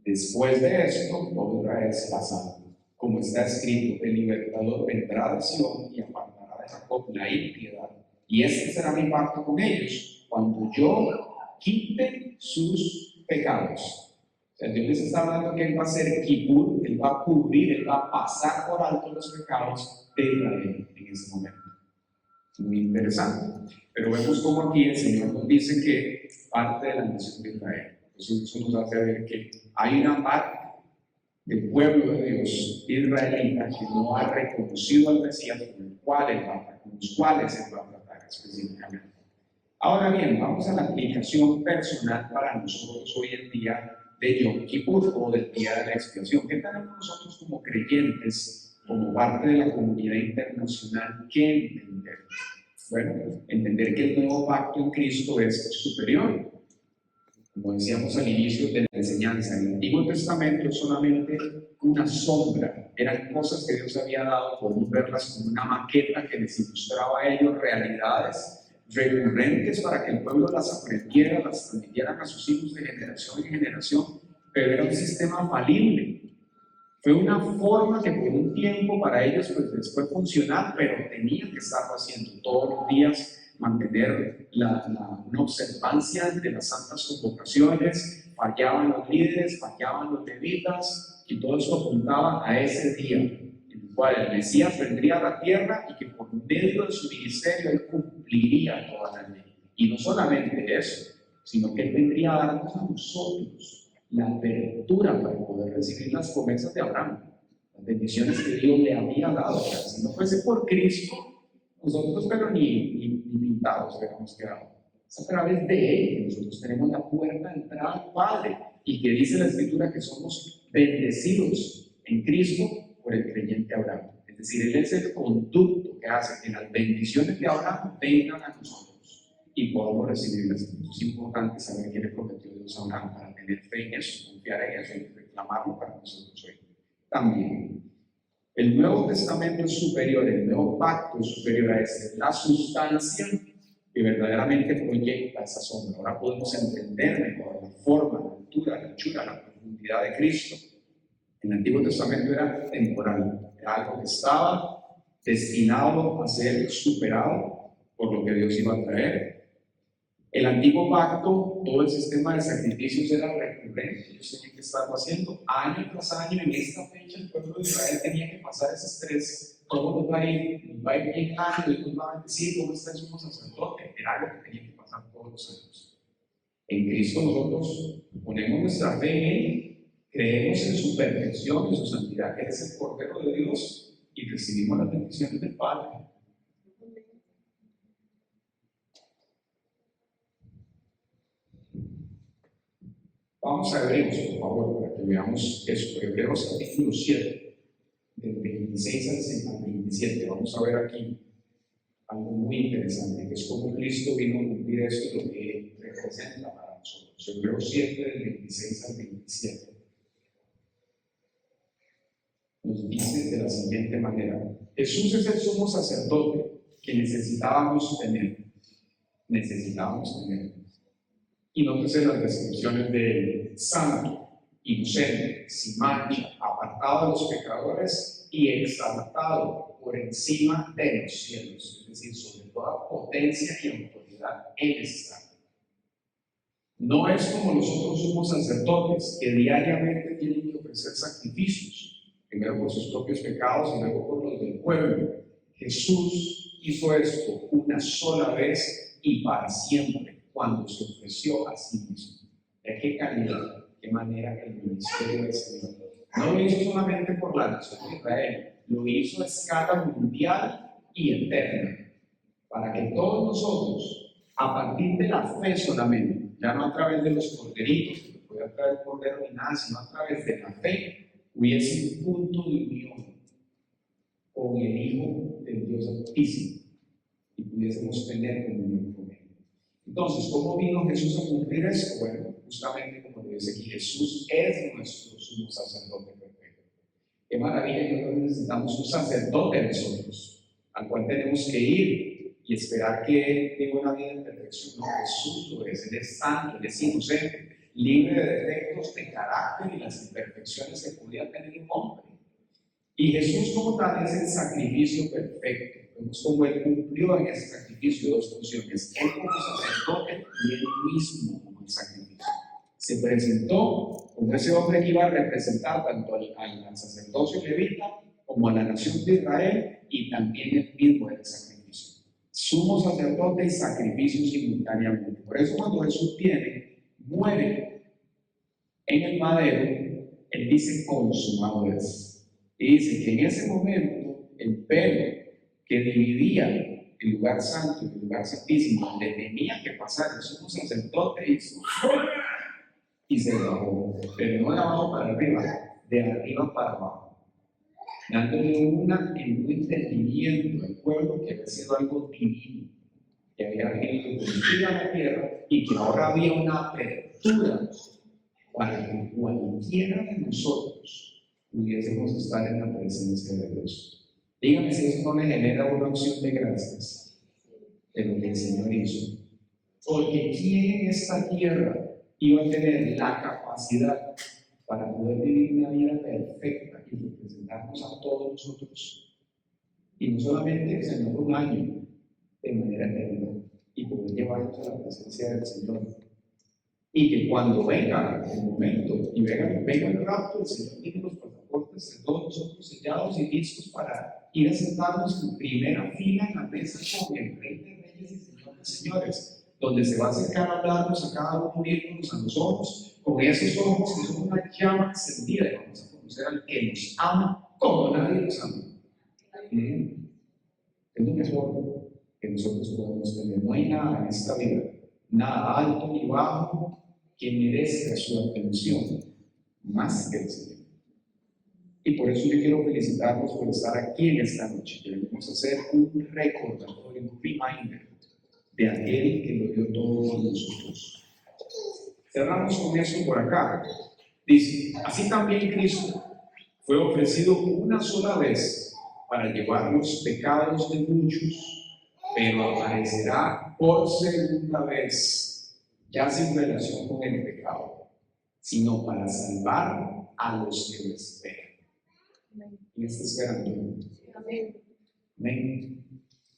Después de esto, todo Israel será salvo. Como está escrito, el libertador vendrá de Sion y apartará de Jacob la impiedad. Y este será mi pacto con ellos, cuando yo quite sus pecados. O sea, Dios les está hablando que Él va a hacer Kippur, Él va a cubrir, Él va a pasar por alto los pecados de Israel en ese momento. Muy interesante. Pero vemos como aquí el Señor nos dice que parte de la nación de Israel. Eso nos hace ver que hay una parte del pueblo de Dios israelita que no ha reconocido al Mesías con los cuales Él va a tratar específicamente. Ahora bien, vamos a la aplicación personal para nosotros hoy en día de Yom Kippur o del día de la expiación. ¿Qué tenemos nosotros como creyentes, como parte de la comunidad internacional, que entender? Bueno, entender que el nuevo pacto en Cristo es superior. Como decíamos al inicio de la enseñanza, el Antiguo Testamento es solamente una sombra, eran cosas que Dios había dado, podemos verlas como una maqueta que les ilustraba a ellos realidades recurrentes para que el pueblo las aprendiera, las transmitieran a sus hijos de generación en generación, pero era un sistema falible. Fue una forma que por un tiempo para ellos pues, les fue funcional, pero tenían que estarlo haciendo todos los días, mantener una observancia de las santas convocaciones. Fallaban los líderes, fallaban los levitas, y todo eso apuntaba a ese día en el cual el Mesías vendría a la tierra y que por medio de su ministerio Él cumpliría toda la ley. Y no solamente eso, sino que Él vendría a darnos a nosotros la apertura para poder recibir las promesas de Abraham, las bendiciones que Dios le había dado. Si no fuese por Cristo, nosotros pero ni pintados hubiéramos quedado. Es a través de Él que nosotros tenemos la puerta de entrada al Padre, y que dice la Escritura que somos bendecidos en Cristo por el creyente Abraham. Es decir, Él es el conducto que hace que las bendiciones de Abraham vengan a nosotros y podamos recibirlas. Es importante saber qué le prometió Dios a Abraham para tener fe en eso, confiar en eso y reclamarlo para nosotros hoy. También, el Nuevo Testamento es superior, el nuevo pacto es superior a este, la sustancia que verdaderamente proyecta esa sombra. Ahora podemos entender mejor la forma, la altura, la anchura, la profundidad de Cristo. En el Antiguo Testamento era temporal, era algo que estaba destinado a ser superado por lo que Dios iba a traer. El antiguo pacto, todo el sistema de sacrificios era recurrente, ellos tenían que estarlo haciendo año tras año. En esta fecha el pueblo de Israel tenía que pasar ese estrés. ¿Cómo nos va a ir bien claro? ¿Y nos va a bendecir? ¿Cómo está el sumo sacerdote? Era algo que tenía que pasar todos los años. En Cristo nosotros ponemos nuestra fe en Él, creemos en su perfección, en su santidad, que es el Cordero de Dios, y recibimos las bendiciones del Padre. Vamos a Hebreos, por favor, para que veamos eso. Hebreos capítulo 7, del 26 al 27. Vamos a ver aquí algo muy interesante, que es cómo Cristo vino a cumplir esto y lo que representa para nosotros. Hebreos 7, del 26 al 27. Nos dice de la siguiente manera: Jesús es el sumo sacerdote que necesitábamos tener. Y nótese las descripciones de santo, inocente, sin mancha, apartado de los pecadores y exaltado por encima de los cielos, es decir, sobre toda potencia y autoridad, Él está. No es como los otros sumos sacerdotes que diariamente tienen que ofrecer sacrificios, primero por sus propios pecados y luego por los del pueblo. Jesús hizo esto una sola vez y para siempre, cuando se ofreció a sí mismo. ¿De qué calidad, qué manera el ministerio del Señor? No lo hizo solamente por la nación de Israel, lo hizo a escala mundial y eterna, para que todos nosotros, a partir de la fe solamente, ya no a través de los corderitos, que puede traer el cordero ni nada, sino a través de la fe, hubiese un punto de unión con el Hijo del Dios Altísimo y pudiésemos tener comunión con Él. Entonces, ¿cómo vino Jesús a cumplir esto? Bueno, justamente como lo dice aquí, Jesús es nuestro sumo sacerdote perfecto. Qué maravilla que nosotros necesitamos un sacerdote nosotros, al cual tenemos que ir y esperar que Él tenga una vida en perfección. No, Jesús lo es, Él es santo, Él es inocente, libre de defectos de carácter y las imperfecciones que podía tener un hombre. Y Jesús como tal es el sacrificio perfecto. Vemos cómo Él cumplió en ese sacrificio dos funciones: Él como sacerdote y Él mismo como el sacrificio. Se presentó como ese hombre que iba a representar tanto al sacerdocio levita como a la nación de Israel, y también Él mismo era el sacrificio. Sumo sacerdote y sacrificio simultáneamente. Por eso cuando Jesús muere en el madero, Él dice: consumado es. Y dice que en ese momento el velo que dividía el lugar santo y el lugar santísimo, donde tenía que pasar el sumo sacerdote, y se bajó, pero no de abajo para arriba, de arriba para abajo, dándole un entendimiento al pueblo que había sido algo divino, que había venido a la tierra y que ahora había una apertura para que cualquiera de nosotros pudiésemos estar en la presencia de Dios. Dígame si eso no le genera una opción de gracias de lo que el Señor hizo. Porque ¿quién en esta tierra iba a tener la capacidad para poder vivir una vida perfecta y representarnos a todos nosotros? Y no solamente, sino por un año, de manera eterna, y poder llevarnos a la presencia del Señor. Y que cuando venga el momento y venga el rapto, el Señor tiene los pasaportes de todos nosotros sellados y listos para ir a sentarnos en primera fila en la mesa con el Rey de Reyes y Señor de Señores. donde se va a acercar a hablarnos a cada uno viéndonos a los ojos, con esos ojos que son una llama encendida, y vamos a conocer al que nos ama como nadie nos ama. Es lo mejor que nosotros podemos tener. No hay nada en esta vida, nada alto ni bajo, que merezca su atención más que el Señor. Y por eso yo quiero felicitarlos por estar aquí en esta noche. Queremos hacer un recordatorio, un reminder de aquel que lo dio todo a nosotros. Cerramos con eso por acá. Dice, así también Cristo fue ofrecido una sola vez para llevar los pecados de muchos, pero aparecerá por segunda vez, ya sin relación con el pecado, sino para salvar a los que lo esperan. ¿Quién está esperando? Amén.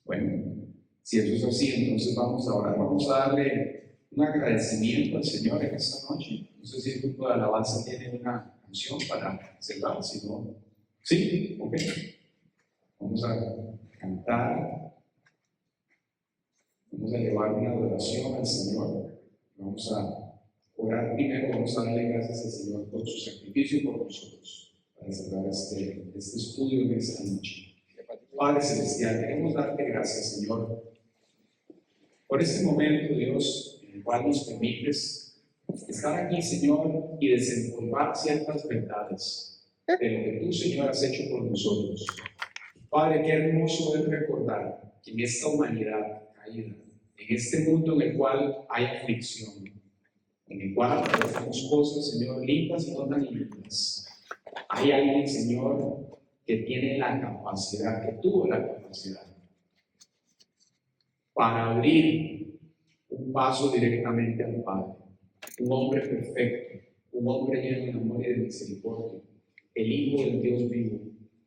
Bueno, si eso es así, entonces vamos a orar, vamos a darle un agradecimiento al Señor en esta noche. No sé si el grupo de alabanza tiene una canción para cerrar, si no, sí, ok. Vamos a cantar, vamos a llevar una adoración al Señor, vamos a orar primero, vamos a darle gracias al Señor por su sacrificio y por nosotros, para cerrar este estudio de esta noche. Padre Celestial, queremos darte gracias, Señor, por este momento, Dios, en el cual nos permites estar aquí, Señor, y desempolvar ciertas verdades de lo que tú, Señor, has hecho por nosotros. Padre, qué hermoso es recordar que en esta humanidad caída, en este mundo en el cual hay aflicción, en el cual hacemos cosas, Señor, lindas y no tan lindas, hay alguien, Señor, que tiene la capacidad, que tuvo la capacidad para abrir un paso directamente al Padre. Un hombre perfecto, un hombre lleno de amor y de misericordia, el Hijo del Dios vivo,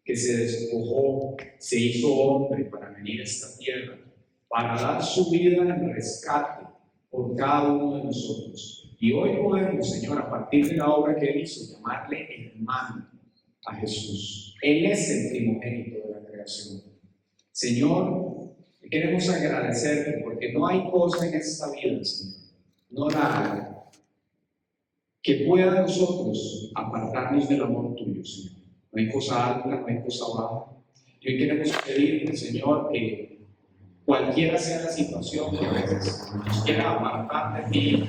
que se despojó, se hizo hombre para venir a esta tierra, para dar su vida en rescate por cada uno de nosotros. Y hoy podemos, Señor, a partir de la obra que Él hizo, llamarle hermano a Jesús. Él es el primogénito de la creación. Señor, queremos agradecerte porque no hay cosa en esta vida, Señor, no nada, que pueda nosotros apartarnos del amor tuyo, Señor. No hay cosa alta, no hay cosa baja. Y hoy queremos pedirte, Señor, que cualquiera sea la situación que a veces nos quiera apartar de ti,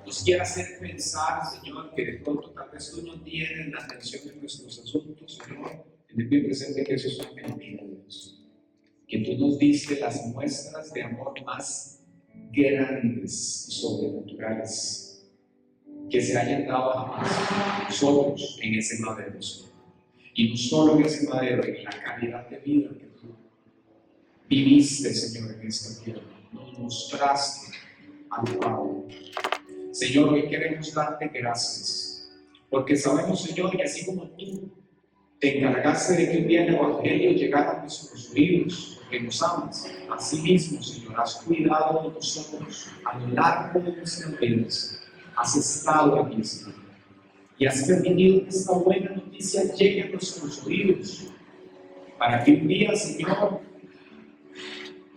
nos quiera hacer pensar, Señor, que de pronto tal vez tú no tienes la atención de nuestros asuntos, Señor, ten bien presente que eso es una mentira, Dios. Que tú nos diste las muestras de amor más grandes y sobrenaturales que se hayan dado jamás nosotros en ese madero, Señor. Y no solo en ese madero, en la calidad de vida que tú viviste, Señor, en esta tierra, nos mostraste al Padre. Señor, hoy queremos darte gracias, porque sabemos, Señor, que así como tú te encargaste de que un día el Evangelio llegara a nuestros oídos, porque nos amas, así mismo, Señor, has cuidado de nosotros a lo largo de nuestras vidas, has estado aquí, Señor, y has permitido que esta buena noticia llegue a nuestros oídos, para que un día, Señor,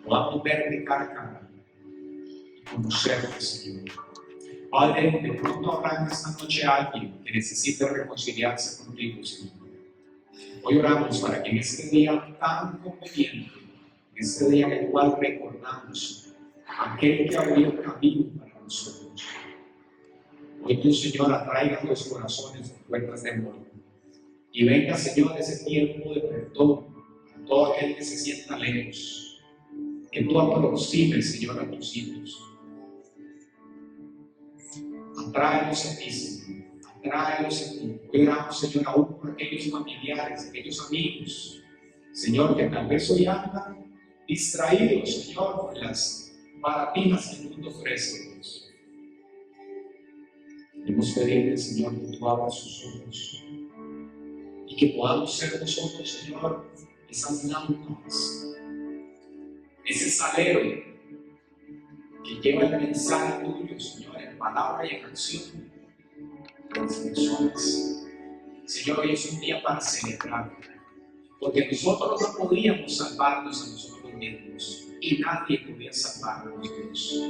podamos verte cara a cara y conocerte, Señor. Padre, de pronto habrá en esta noche alguien que necesite reconciliarse contigo, Señor. Hoy oramos para que en este día tan conveniente, en este día en el cual recordamos aquel que abrió camino para nosotros, hoy tú, Señor, atraiga los corazones de puertas de amor y venga, Señor, ese tiempo de perdón a todo aquel que se sienta lejos, que tú aproximes, Señor, a tus hijos. Atráelos a ti, Señor, atráelos a ti. Hoy oramos, Señor, aún por aquellos familiares, aquellos amigos, Señor, que tal vez hoy andan distraídos, Señor, por las baratinas que el mundo ofrece, Dios. Queremos pedirte, Señor, que tú abras sus ojos y que podamos ser nosotros, Señor, esas lámparas, ese salero que lleva el mensaje tuyo, Señor, en palabra y en acción a las personas. Señor, hoy es un día para celebrar, porque nosotros no podíamos salvarnos a nosotros mismos y nadie podía salvarnos, Dios.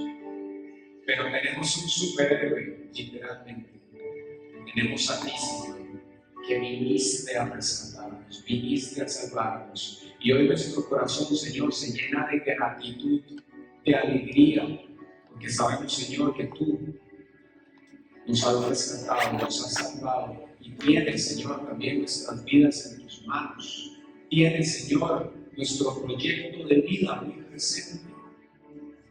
pero tenemos un superhéroe, literalmente. Tenemos a ti, Señor, que viniste a rescatarnos, viniste a salvarnos. Y hoy nuestro corazón, Señor, se llena de gratitud, de alegría, porque sabemos, Señor, que tú nos has rescatado, nos has salvado y tienes, Señor, también nuestras vidas en tus manos. Tienes, Señor, nuestro proyecto de vida muy presente.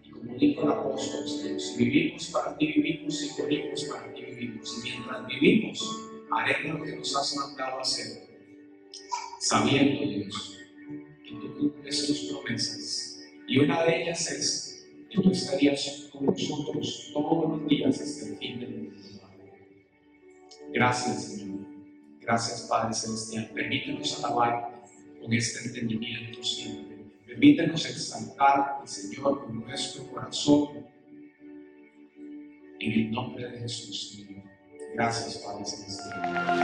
Y como dijo el apóstol, Señor, si vivimos para ti vivimos, si morimos para ti vivimos. Y mientras vivimos, haremos lo que nos has mandado a hacer, sabiendo, Dios, que tú cumples tus promesas. Y una de ellas es que tú estarías con nosotros todos los días hasta el fin del mundo. Gracias, Señor. Gracias, Padre Celestial. Permítenos alabarte con este entendimiento siempre. Permítenos exaltarte, Señor, con nuestro corazón. En el nombre de Jesús, Señor. Gracias, Padre Celestial.